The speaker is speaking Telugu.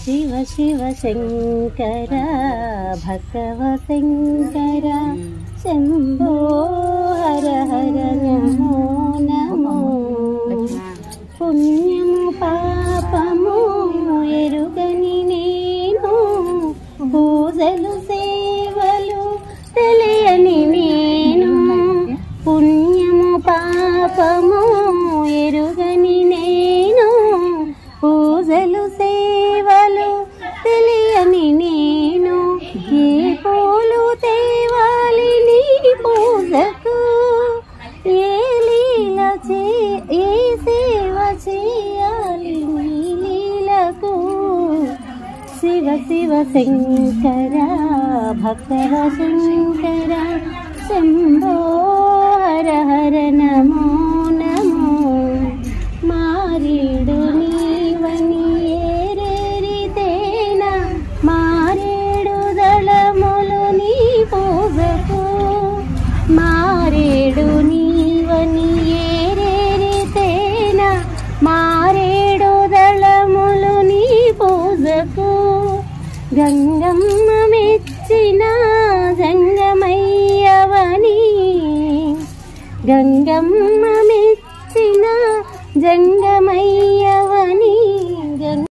శివ శివ శంకర భగవ శంకర శంభో హర హర నమో నమో. పుణ్యము పాపము ఎరుగని నేను, పూజలు సేవలు తెలియని నేను. పుణ్యము పాపము ఎరుగని నేను, పూజలు సేవలు తెలియని నేను. ఏ పూలు తేవాలి నీ పూజకు, ఏ లీల ఏ సేవ చేయాలి నీ లీలకు. శివ శివ శంకర భక్తవ శంకర శంభో హర హర నమో నమో. మారేడు నీవని ఏరేరితేన, మారేడు దళములు నీ పూజకు. మారేడు నీవని ఏరేరితేన, మారేడు దళములు నీ పూజకు. గంగమ్మ మెచ్చిన జంగమయ్యవని, గంగమ్మ మెచ్చిన జంగమయ్య